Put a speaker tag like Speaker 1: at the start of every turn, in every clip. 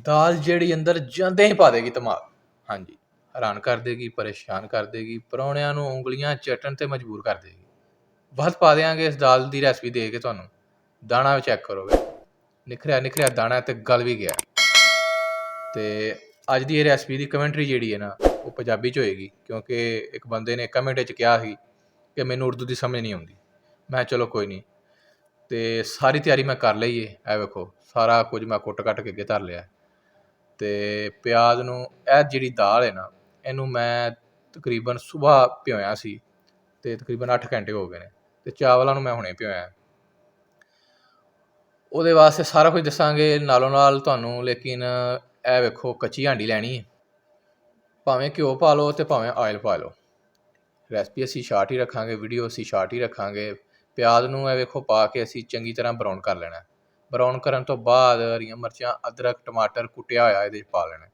Speaker 1: ਦਾਲ ਜਿਹੜੀ ਅੰਦਰ ਜਾਂਦਿਆਂ ਹੀ ਪਾ ਦੇਗੀ ਧਮਾਲ। ਹਾਂਜੀ, ਹੈਰਾਨ ਕਰ ਦੇਗੀ, ਪਰੇਸ਼ਾਨ ਕਰ ਦੇਗੀ, ਪ੍ਰਾਹੁਣਿਆਂ ਨੂੰ ਉਂਗਲੀਆਂ ਚੱਟਣ 'ਤੇ ਮਜਬੂਰ ਕਰ ਦੇਗੀ। ਵੱਧ ਪਾ ਦਿਆਂਗੇ ਇਸ ਦਾਲ ਦੀ ਰੈਸਪੀ ਦੇ ਕੇ ਤੁਹਾਨੂੰ। ਦਾਣਾ ਵੀ ਚੈੱਕ ਕਰੋਗੇ, ਨਿਖਰਿਆ ਨਿਖਰਿਆ ਦਾਣਾ ਤੇ ਗਲ ਵੀ ਗਿਆ। ਤੇ ਅੱਜ ਦੀ ਇਹ ਰੈਸਪੀ ਦੀ ਕਮੈਂਟਰੀ ਜਿਹੜੀ ਹੈ ਨਾ, ਉਹ ਪੰਜਾਬੀ 'ਚ ਹੋਏਗੀ, ਕਿਉਂਕਿ ਇੱਕ ਬੰਦੇ ਨੇ ਕਮੈਂਟ 'ਚ ਕਿਹਾ ਸੀ ਕਿ ਮੈਨੂੰ ਉਰਦੂ ਦੀ ਸਮਝ ਨਹੀਂ ਆਉਂਦੀ। ਮੈਂ ਚਲੋ ਕੋਈ ਨਹੀਂ। ਤੇ ਸਾਰੀ ਤਿਆਰੀ ਮੈਂ ਕਰ ਲਈ ਹੈ। ਇਹ ਵੇਖੋ, ਸਾਰਾ ਕੁਝ ਮੈਂ ਕੁੱਟ ਕੱਟ ਕੇ ਅੱਗੇ ਧਰ ਲਿਆ। ਤੇ ਪਿਆਜ਼ ਨੂੰ, ਇਹ ਜਿਹੜੀ ਦਾਲ ਹੈ ਨਾ, ਇਹਨੂੰ ਮੈਂ ਤਕਰੀਬਨ ਸੁਬਾਹ ਭਿਓਇਆ ਸੀ ਤੇ ਤਕਰੀਬਨ 8 ਘੰਟੇ ਹੋ ਗਏ ਨੇ। ਤੇ ਚਾਵਲਾਂ ਨੂੰ ਮੈਂ ਹੁਣੇ ਭਿਓਇਆ। ਉਹਦੇ ਵਾਸਤੇ ਸਾਰਾ ਕੁਝ ਦੱਸਾਂਗੇ ਨਾਲੋਂ ਨਾਲ ਤੁਹਾਨੂੰ, ਲੇਕਿਨ ਇਹ ਵੇਖੋ ਕੱਚੀ ਹਾਂਡੀ ਲੈਣੀ ਹੈ। ਭਾਵੇਂ ਘਿਓ ਪਾ ਲਓ ਤੇ ਭਾਵੇਂ ਆਇਲ ਪਾ ਲਓ। ਰੈਸਪੀ ਅਸੀਂ ਸ਼ਾਰਟ ਹੀ ਰੱਖਾਂਗੇ, ਵੀਡੀਓ ਅਸੀਂ ਸ਼ਾਰਟ ਹੀ ਰੱਖਾਂਗੇ। ਪਿਆਜ਼ ਨੂੰ ਇਹ ਵੇਖੋ ਪਾ ਕੇ ਅਸੀਂ ਚੰਗੀ ਤਰ੍ਹਾਂ ਬਰਾਊਨ ਕਰ ਲੈਣਾ। ਬਰਾਊਨ ਕਰਨ ਤੋਂ ਬਾਅਦ ਹਰੀਆਂ ਮਿਰਚਾਂ, ਅਦਰਕ, ਟਮਾਟਰ ਕੁੱਟਿਆ ਹੋਇਆ ਇਹਦੇ 'ਚ ਪਾ ਲੈਣਾ।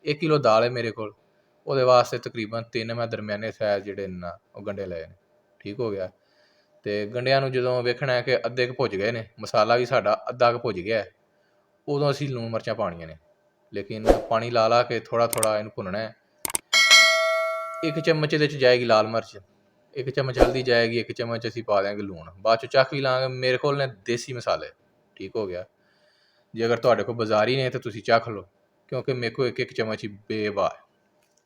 Speaker 1: 1 ਕਿਲੋ ਦਾਲ ਹੈ ਮੇਰੇ ਕੋਲ, ਉਹਦੇ ਵਾਸਤੇ ਤਕਰੀਬਨ 3 ਮੈਂ ਦਰਮਿਆਨੇ ਸਾਈਜ਼ ਜਿਹੜੇ ਨਾ ਉਹ ਗੰਢੇ ਲਏ ਨੇ। ਠੀਕ ਹੋ ਗਿਆ। ਤੇ ਗੰਢਿਆਂ ਨੂੰ ਜਦੋਂ ਵੇਖਣਾ ਹੈ ਕਿ ਅੱਧੇ ਕੁ ਭੁੱਜ ਗਏ ਨੇ, ਮਸਾਲਾ ਵੀ ਸਾਡਾ ਅੱਧਾ ਕੁ ਭੁੱਜ ਗਿਆ, ਉਦੋਂ ਅਸੀਂ ਲੂਣ ਮਿਰਚਾਂ ਪਾਉਣੀਆਂ ਨੇ। ਲੇਕਿਨ ਪਾਣੀ ਲਾ ਲਾ ਕੇ ਥੋੜ੍ਹਾ ਥੋੜ੍ਹਾ ਇਹਨੂੰ ਭੁੰਨਣਾ ਹੈ। 1 ਚਮਚ ਇਹਦੇ 'ਚ ਜਾਏਗੀ ਲਾਲ ਮਿਰਚ, 1 ਚਮਚ ਹਲਦੀ ਜਾਏਗੀ, 1 ਚਮਚ ਅਸੀਂ ਪਾ ਦਿਆਂਗੇ ਲੂਣ। ਬਾਅਦ 'ਚ ਚੱਖ ਵੀ ਲਾਂਗੇ। ਮੇਰੇ ਕੋਲ ਨੇ ਦੇਸੀ ਮਸਾਲੇ। ਠੀਕ ਹੋ ਗਿਆ। ਜੇ ਅਗਰ ਤੁਹਾਡੇ ਕੋਲ ਬਾਜ਼ਾਰੀ ਨੇ ਤਾਂ ਤੁਸੀਂ ਚੱਖ ਲਓ, ਕਿਉਂਕਿ ਮੇਰੇ ਕੋਲ 1 ਚਮਚ ਹੀ ਬੇਵਾ।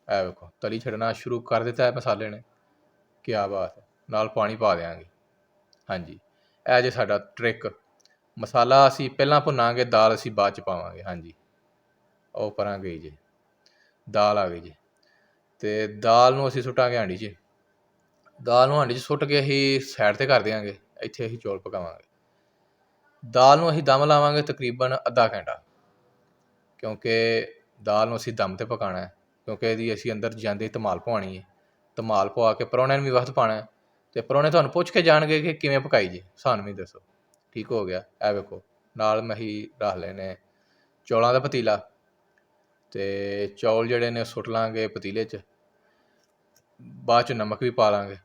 Speaker 1: ਇਹ ਵੇਖੋ ਤਲੀ ਛੱਡਣਾ ਸ਼ੁਰੂ ਕਰ ਦਿੱਤਾ ਹੈ ਮਸਾਲੇ ਨੇ। ਕਿਆ ਬਾਤ ਹੈ। ਨਾਲ ਪਾਣੀ ਪਾ ਦਿਆਂਗੇ। ਹਾਂਜੀ, ਇਹ ਜੇ ਸਾਡਾ ਟ੍ਰਿਕ। ਮਸਾਲਾ ਅਸੀਂ ਪਹਿਲਾਂ ਭੁੰਨਾਂਗੇ, ਦਾਲ ਅਸੀਂ ਬਾਅਦ 'ਚ ਪਾਵਾਂਗੇ। ਹਾਂਜੀ, ਉਹ ਪਰਾਂ ਗਈ ਜੇ, ਦਾਲ ਆ ਗਈ ਜੇ। ਤੇ ਦਾਲ ਨੂੰ ਅਸੀਂ ਸੁੱਟਾਂਗੇ ਹਾਂਡੀ 'ਚ। ਦਾਲ ਨੂੰ ਹਾਂਡੀ 'ਚ ਸੁੱਟ ਕੇ ਅਸੀਂ ਸਾਈਡ 'ਤੇ ਕਰ ਦਿਆਂਗੇ। ਇੱਥੇ ਅਸੀਂ ਚੌਲ ਪਕਾਵਾਂਗੇ। ਦਾਲ ਨੂੰ ਅਸੀਂ ਦਮ ਲਾਵਾਂਗੇ ਤਕਰੀਬਨ ਅੱਧਾ ਘੰਟਾ, ਕਿਉਂਕਿ ਦਾਲ ਨੂੰ ਅਸੀਂ ਦਮ 'ਤੇ ਪਕਾਉਣਾ ਹੈ। ਕਿਉਂਕਿ ਇਹਦੀ ਅਸੀਂ ਅੰਦਰ ਜਾਂਦੇ ਧਮਾਲ ਪਵਾਉਣੀ ਹੈ। ਧਮਾਲ ਪਵਾ ਕੇ ਪ੍ਰਾਹੁਣਿਆਂ ਨੂੰ ਵੀ ਵਕਤ ਪਾਉਣਾ ਹੈ। ਅਤੇ ਪ੍ਰਾਹੁਣੇ ਤੁਹਾਨੂੰ ਪੁੱਛ ਕੇ ਜਾਣਗੇ ਕਿ ਕਿਵੇਂ ਪਕਾਈ ਜੇ, ਸਾਨੂੰ ਵੀ ਦੱਸੋ। ਠੀਕ ਹੋ ਗਿਆ। ਇਹ ਵੇਖੋ ਨਾਲ ਮੈਂ ਹੀ ਰੱਖ ਲਏ ਨੇ ਚੌਲਾਂ ਦਾ ਪਤੀਲਾ। ਅਤੇ ਚੌਲ ਜਿਹੜੇ ਨੇ ਸੁੱਟ ਲਾਂਗੇ ਪਤੀਲੇ 'ਚ। ਬਾਅਦ 'ਚ ਨਮਕ ਵੀ ਪਾ ਲਾਂਗੇ।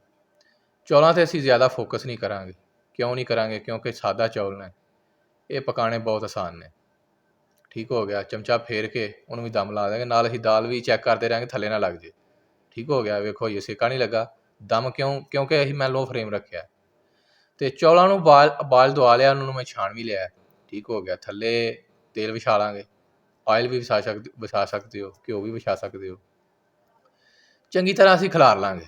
Speaker 1: ਚੌਲਾਂ 'ਤੇ ਅਸੀਂ ਜ਼ਿਆਦਾ ਫੋਕਸ ਨਹੀਂ ਕਰਾਂਗੇ। ਕਿਉਂ ਨਹੀਂ ਕਰਾਂਗੇ? ਕਿਉਂਕਿ ਸਾਦਾ ਚੌਲ ਨੇ, ਇਹ ਪਕਾਉਣੇ ਬਹੁਤ ਆਸਾਨ ਨੇ। ਠੀਕ ਹੋ ਗਿਆ। ਚਮਚਾ ਫੇਰ ਕੇ ਉਹਨੂੰ ਵੀ ਦਮ ਲਾ ਦਿਆਂਗੇ। ਨਾਲ ਅਸੀਂ ਦਾਲ ਵੀ ਚੈੱਕ ਕਰਦੇ ਰਹਾਂਗੇ ਥੱਲੇ ਨਾ ਲੱਗ ਜੇ। ਠੀਕ ਹੋ ਗਿਆ। ਵੇਖੋ ਜੀ ਸੇਕਾ ਨਹੀਂ ਲੱਗਾ। ਦਮ ਕਿਉਂਕਿ ਅਸੀਂ ਮੈਂ ਲੋ ਫਲੇਮ ਰੱਖਿਆ। ਅਤੇ ਚੌਲਾਂ ਨੂੰ ਉਬਾਲ ਦਵਾ ਲਿਆ, ਉਹਨਾਂ ਨੂੰ ਮੈਂ ਛਾਣ ਵੀ ਲਿਆ। ਠੀਕ ਹੋ ਗਿਆ। ਥੱਲੇ ਤੇਲ ਵਿਛਾ ਲਾਂਗੇ। ਆਇਲ ਵੀ ਵਿਛਾ ਸਕਦੇ ਹੋ, ਘਿਓ ਵੀ ਵਿਛਾ ਸਕਦੇ ਹੋ। ਚੰਗੀ ਤਰ੍ਹਾਂ ਅਸੀਂ ਖਿਲਾਰ ਲਾਂਗੇ।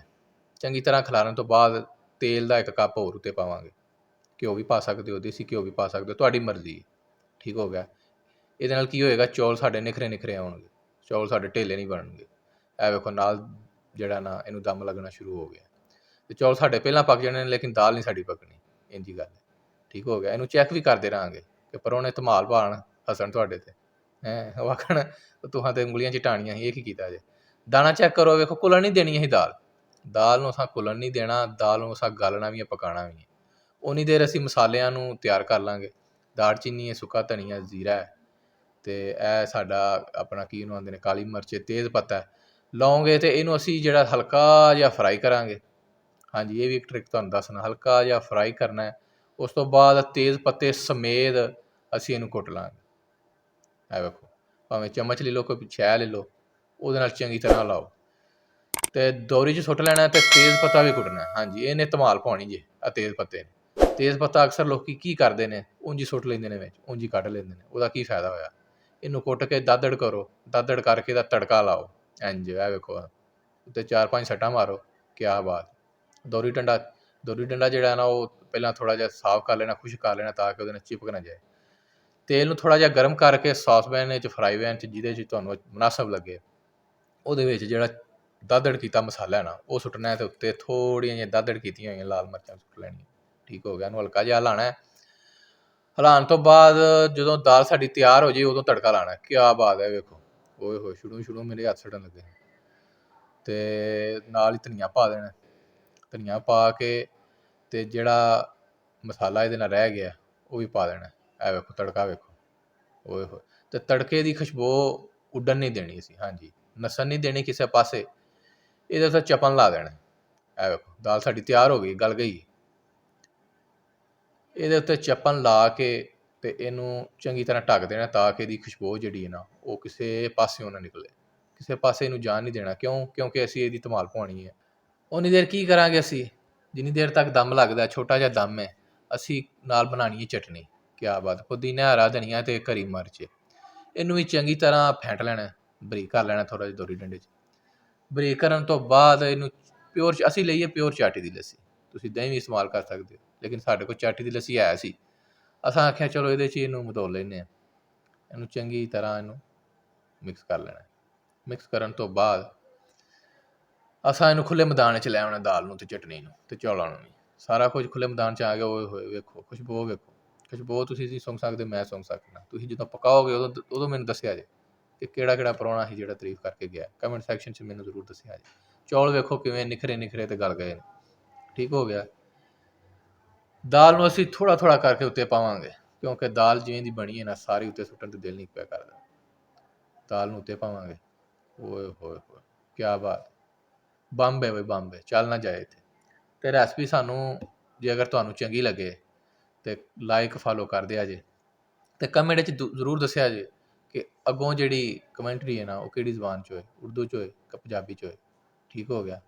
Speaker 1: ਚੰਗੀ ਤਰ੍ਹਾਂ ਖਿਲਾਰਨ ਤੋਂ ਬਾਅਦ ਤੇਲ ਦਾ 1 ਕੱਪ ਹੋਰ ਉੱਤੇ ਪਾਵਾਂਗੇ। ਘਿਓ ਵੀ ਪਾ ਸਕਦੇ ਹੋ, ਦੇਸੀ ਘਿਓ ਵੀ ਪਾ ਸਕਦੇ ਹੋ, ਤੁਹਾਡੀ ਮਰਜ਼ੀ। ਠੀਕ ਹੋ ਗਿਆ। ਇਹਦੇ ਨਾਲ ਕੀ ਹੋਏਗਾ, ਚੌਲ ਸਾਡੇ ਨਿਖਰੇ ਨਿਖਰੇ ਆਉਣਗੇ। ਚੌਲ ਸਾਡੇ ਢੇਲੇ ਨਹੀਂ ਬਣਨਗੇ। ਇਹ ਵੇਖੋ ਨਾਲ ਜਿਹੜਾ ਨਾ ਇਹਨੂੰ ਦਮ ਲੱਗਣਾ ਸ਼ੁਰੂ ਹੋ ਗਿਆ। ਅਤੇ ਚੌਲ ਸਾਡੇ ਪਹਿਲਾਂ ਪੱਕ ਜਾਣੇ ਨੇ, ਲੇਕਿਨ ਦਾਲ ਨਹੀਂ ਸਾਡੀ ਪੱਕਣੀ। ਇੰਝ ਹੀ ਗੱਲ ਹੈ। ਠੀਕ ਹੋ ਗਿਆ। ਇਹਨੂੰ ਚੈੱਕ ਵੀ ਕਰਦੇ ਰਹਾਂਗੇ ਕਿ ਪ੍ਰਾਹੁਣੇ ਧਮਾਲ ਪਾਉਣ, ਹੱਸਣ ਤੁਹਾਡੇ 'ਤੇ। ਉਹ ਆਖਣ ਤੁਹਾਂ ਤਾਂ ਉਂਗਲੀਆਂ ਚਟਾਣੀਆਂ ਸੀ, ਇਹ ਕੀ ਕੀਤਾ ਜੇ। ਦਾਣਾ ਚੈੱਕ ਕਰੋ। ਵੇਖੋ ਘੁਲਣ ਨਹੀਂ ਦੇਣੀ ਅਸੀਂ ਦਾਲ ਨੂੰ ਅਸਾਂ ਘੁਲਣ ਨਹੀਂ ਦੇਣਾ। ਦਾਲ ਨੂੰ ਅਸਾਂ ਗਾਲਣਾ ਵੀ ਹੈ, ਪਕਾਉਣਾ ਵੀ ਹੈ। ਉੰਨੀ ਦੇਰ ਅਸੀਂ ਮਸਾਲਿਆਂ ਨੂੰ ਤਿਆਰ ਕਰ ਲਾਂਗੇ। ਦਾਲਚੀਨੀ ਹੈ, ਸੁੱਕਾ ਧਨੀਆ, ਜ਼ੀਰਾ ਹੈ, ਅਤੇ ਇਹ ਸਾਡਾ ਆਪਣਾ ਕੀ ਉਹਨੂੰ ਆਉਂਦੇ ਨੇ, ਕਾਲੀ ਮਿਰਚ, ਤੇਜ਼ ਪੱਤਾ ਲੌਂਗ। ਅਤੇ ਇਹਨੂੰ ਅਸੀਂ ਜਿਹੜਾ ਹਲਕਾ ਜਿਹਾ ਫਰਾਈ ਕਰਾਂਗੇ। ਹਾਂਜੀ, ਇਹ ਵੀ ਇੱਕ ਟ੍ਰਿਕ ਤੁਹਾਨੂੰ ਦੱਸਣਾ, ਹਲਕਾ ਜਿਹਾ ਫਰਾਈ ਕਰਨਾ ਹੈ। ਉਸ ਤੋਂ ਬਾਅਦ ਤੇਜ਼ ਪੱਤੇ ਸਮੇਤ ਅਸੀਂ ਇਹਨੂੰ ਕੁੱਟ ਲਾਂਗੇ। ਇਹ ਵੇਖੋ, ਭਾਵੇਂ ਚਮਚ ਲੈ ਲਓ, ਕੋਈ ਛੈ ਲੈ ਲਓ, ਉਹਦੇ ਨਾਲ ਚੰਗੀ ਤਰ੍ਹਾਂ ਲਾਓ। ਅਤੇ ਦੋਰੀ 'ਚ ਸੁੱਟ ਲੈਣਾ ਅਤੇ ਤੇਜ਼ ਪੱਤਾ ਵੀ ਕੁੱਟਣਾ। ਹਾਂਜੀ, ਇਹਨੇ ਧਮਾਲ ਪਾਉਣੀ ਜੇ ਆ ਤੇਜ਼ ਪੱਤੇ ਨੇ। ਤੇਜ਼ ਪੱਤਾ ਅਕਸਰ ਲੋਕ ਕੀ ਕਰਦੇ ਨੇ, ਉਂਝ ਹੀ ਸੁੱਟ ਲੈਂਦੇ ਨੇ ਵਿੱਚ, ਉਂਝ ਹੀ ਕੱਢ ਲੈਂਦੇ ਨੇ। ਉਹਦਾ ਕੀ ਫਾਇਦਾ ਹੋਇਆ। ਇਹਨੂੰ ਕੁੱਟ ਕੇ ਦਾਦੜ ਕਰੋ, ਦਾਦੜ ਕਰਕੇ ਇਹਦਾ ਤੜਕਾ ਲਾਓ। ਇੰਝ ਇਹ ਵੇਖੋ, ਉੱਤੇ 4-5 ਸੱਟਾਂ ਮਾਰੋ। ਕਿਆ ਬਾਤ। ਦੋਰੀ ਡੰਡਾ ਜਿਹੜਾ ਨਾ, ਉਹ ਪਹਿਲਾਂ ਥੋੜ੍ਹਾ ਜਿਹਾ ਸਾਫ਼ ਕਰ ਲੈਣਾ, ਖੁਸ਼ਕ ਕਰ ਲੈਣਾ, ਤਾਂ ਕਿ ਉਹਦੇ ਨਾਲ ਚਿਪਕ ਨਾ ਜਾਏ। ਤੇਲ ਨੂੰ ਥੋੜ੍ਹਾ ਜਿਹਾ ਗਰਮ ਕਰਕੇ ਸੌਸਪੈਨ ਵਿੱਚ, ਫਰਾਈ ਪੈਨ 'ਚ, ਜਿਹਦੇ 'ਚ ਤੁਹਾਨੂੰ ਮੁਨਾਸਬ ਲੱਗੇ, ਉਹਦੇ ਵਿੱਚ ਜਿਹੜਾ ਦਾਦੜ ਕੀਤਾ ਮਸਾਲਾ ਹੈ ਨਾ, ਉਹ ਸੁੱਟਣਾ। ਅਤੇ ਉੱਤੇ ਥੋੜ੍ਹੀਆਂ ਜਿਹੀਆਂ ਦਾਦੜ ਕੀਤੀਆਂ ਹੋਈਆਂ ਲਾਲ ਮਿਰਚਾਂ ਸੁੱਟ ਲੈਣੀਆਂ। ਠੀਕ ਹੋ ਗਿਆ। ਇਹਨੂੰ ਹਲਕਾ ਜਿਹਾ ਹਿਲਾਉਣਾ। ਹਿਲਾਉਣ ਤੋਂ ਬਾਅਦ ਜਦੋਂ ਦਾਲ ਸਾਡੀ ਤਿਆਰ ਹੋ ਜਾਏ, ਉਦੋਂ ਤੜਕਾ ਲਾਉਣਾ। ਕਿਆ ਬਾਤ ਹੈ। ਵੇਖੋ ਓਏ ਹੋਏ, ਸ਼ੁਰੂ ਮੇਰੇ ਹੱਥ ਸੜਨ ਲੱਗੇ। ਅਤੇ ਨਾਲ ਹੀ ਧਨੀਆ ਪਾ ਦੇਣਾ। ਧਨੀਆ ਪਾ ਕੇ ਅਤੇ ਜਿਹੜਾ ਮਸਾਲਾ ਇਹਦੇ ਨਾਲ ਰਹਿ ਗਿਆ, ਉਹ ਵੀ ਪਾ ਦੇਣਾ। ਇਹ ਵੇਖੋ ਤੜਕਾ ਵੇਖੋ, ਓਏ ਹੋਏ। ਅਤੇ ਤੜਕੇ ਦੀ ਖੁਸ਼ਬੂ ਉੱਡਣ ਨਹੀਂ ਦੇਣੀ ਅਸੀਂ। ਹਾਂਜੀ, ਨਸਣ ਨਹੀਂ ਦੇਣੀ ਕਿਸੇ ਪਾਸੇ। ਇਹਦੇ ਉੱਤੇ ਚਪਣ ਲਾ ਦੇਣਾ। ਇਹ ਵੇਖੋ ਦਾਲ ਸਾਡੀ ਤਿਆਰ ਹੋ ਗਈ, ਗਲ ਗਈ। ਇਹਦੇ ਉੱਤੇ ਚਪਣ ਲਾ ਕੇ ਤੇ ਇਹਨੂੰ ਚੰਗੀ ਤਰ੍ਹਾਂ ਢੱਕ ਦੇਣਾ ਤਾਂ ਕਿ ਇਹਦੀ ਖੁਸ਼ਬੂ ਜਿਹੜੀ ਹੈ ਨਾ ਉਹ ਕਿਸੇ ਪਾਸਿਓਂ ਨਾ ਨਿਕਲੇ, ਕਿਸੇ ਪਾਸੇ ਇਹਨੂੰ ਜਾਣ ਨਹੀਂ ਦੇਣਾ। ਕਿਉਂਕਿ ਅਸੀਂ ਇਹਦੀ ਧਮਾਲ ਪਾਉਣੀ ਹੈ। ਉਨੀ ਦੇਰ ਕੀ ਕਰਾਂਗੇ ਅਸੀਂ, ਜਿੰਨੀ ਦੇਰ ਤੱਕ ਦਮ ਲੱਗਦਾ, ਛੋਟਾ ਜਿਹਾ ਦਮ ਹੈ, ਅਸੀਂ ਨਾਲ ਬਣਾਉਣੀ ਹੈ ਚਟਨੀ। ਕਿਆ ਬਾਤ, ਪੁਦੀਨਾ, ਹਰਾ ਧਨੀਆ ਅਤੇ ਹਰੀ ਮਿਰਚ, ਇਹਨੂੰ ਵੀ ਚੰਗੀ ਤਰ੍ਹਾਂ ਫੈਂਟ ਲੈਣਾ, ਬਰੀਕ ਕਰ ਲੈਣਾ ਥੋੜ੍ਹਾ ਜਿਹਾ ਦੋਰੀ ਡੰਡੇ 'ਚ। ਬਰੀਕ ਕਰਨ ਤੋਂ ਬਾਅਦ ਇਹਨੂੰ ਪਿਓਰ, ਅਸੀਂ ਲਈਏ ਪਿਓਰ ਚਾਟੀ ਦੀ ਲੱਸੀ, ਤੁਸੀਂ ਦਹੀਂ ਵੀ ਇਸਤੇਮਾਲ ਕਰ ਸਕਦੇ ਹੋ, ਲੇਕਿਨ ਸਾਡੇ ਕੋਲ ਚਾਟੀ ਦੀ ਲੱਸੀ ਹੈ ਸੀ। ਅਸਾਂ ਆਖਿਆ ਚਲੋ ਇਹਦੇ 'ਚ ਇਹਨੂੰ ਮਧੋਲ ਲੈਂਦੇ ਹਾਂ। ਇਹਨੂੰ ਚੰਗੀ ਤਰ੍ਹਾਂ ਇਹਨੂੰ ਮਿਕਸ ਕਰ ਲੈਣਾ। ਮਿਕਸ ਕਰਨ ਤੋਂ ਬਾਅਦ ਅਸਾਂ ਇਹਨੂੰ ਖੁੱਲ੍ਹੇ ਮੈਦਾਨ 'ਚ ਲੈ ਆਉਣਾ, ਦਾਲ ਨੂੰ ਅਤੇ ਚਟਨੀ ਨੂੰ ਅਤੇ ਚੌਲਾਂ ਨੂੰ ਵੀ। ਸਾਰਾ ਕੁਝ ਖੁੱਲ੍ਹੇ ਮੈਦਾਨ 'ਚ ਆ ਗਿਆ। ਓਏ ਹੋਏ ਵੇਖੋ ਖੁਸ਼ਬੂ, ਵੇਖੋ ਖੁਸ਼ਬੂ, ਤੁਸੀਂ ਨਹੀਂ ਸੁੰਘ ਸਕਦੇ, ਮੈਂ ਸੁੰਘ ਸਕਦਾ। ਤੁਸੀਂ ਜਦੋਂ ਪਕਾਓਗੇ ਉਦੋਂ ਮੈਨੂੰ ਦੱਸਿਆ ਜੇ ਕਿ ਕਿਹੜਾ ਪ੍ਰਾਹੁਣਾ ਸੀ ਜਿਹੜਾ ਤਾਰੀਫ ਕਰਕੇ ਗਿਆ। ਕਮੈਂਟ ਸੈਕਸ਼ਨ 'ਚ ਮੈਨੂੰ ਜ਼ਰੂਰ ਦੱਸਿਆ ਜੇ। ਚੌਲ ਵੇਖੋ ਕਿਵੇਂ ਨਿਖਰੇ ਨਿਖਰੇ ਤੇ ਗਲ ਗਏ ਨੇ, ਠੀਕ ਹੋ ਗਿਆ। ਦਾਲ ਨੂੰ ਅਸੀਂ ਥੋੜ੍ਹਾ ਥੋੜ੍ਹਾ ਕਰਕੇ ਉੱਤੇ ਪਾਵਾਂਗੇ, ਕਿਉਂਕਿ ਦਾਲ ਜਿਵੇਂ ਦੀ ਬਣੀ ਹੈ ਨਾ, ਸਾਰੀ ਉੱਤੇ ਸੁੱਟਣ 'ਤੇ ਦਿਲ ਨਹੀਂ ਪਿਆ ਕਰਦਾ। ਦਾਲ ਨੂੰ ਉੱਤੇ ਪਾਵਾਂਗੇ। ਓਏ ਹੋਏ ਹੋਏ, ਕਿਆ ਬਾਤ, ਬੰਬ ਹੈ ਬਈ, ਬੰਬ ਹੈ, ਚੱਲ ਨਾ ਜਾਏ ਇੱਥੇ। ਅਤੇ ਰੈਸਪੀ ਸਾਨੂੰ ਜੇ ਅਗਰ ਤੁਹਾਨੂੰ ਚੰਗੀ ਲੱਗੇ ਤਾਂ ਲਾਈਕ ਫਾਲੋ ਕਰ ਦਿਆ ਜੇ, ਅਤੇ ਕਮੈਂਟ 'ਚ ਜ਼ਰੂਰ ਦੱਸਿਆ ਜੇ ਕਿ ਅੱਗੋਂ ਜਿਹੜੀ ਕਮੈਂਟਰੀ ਹੈ ਨਾ ਉਹ ਕਿਹੜੀ ਜ਼ੁਬਾਨ 'ਚ ਹੋਏ, ਉਰਦੂ 'ਚ ਹੋਏ ਕਿ ਪੰਜਾਬੀ 'ਚ ਹੋਏ, ਠੀਕ ਹੋ ਗਿਆ।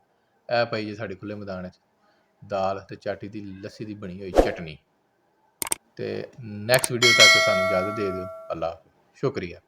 Speaker 1: ਇਹ ਪਈ ਜੀ ਸਾਡੇ ਖੁੱਲ੍ਹੇ ਮੈਦਾਨ 'ਚ ਦਾਲ ਅਤੇ ਚਾਟੀ ਦੀ ਲੱਸੀ ਦੀ ਬਣੀ ਹੋਈ ਚਟਨੀ। ਅਤੇ ਨੈਕਸਟ ਵੀਡੀਓ ਤੱਕ ਸਾਨੂੰ ਇਜਾਜ਼ਤ ਦੇ ਦਿਓ। ਅੱਲਾ ਹਾਫਿਜ਼, ਸ਼ੁਕਰੀਆ।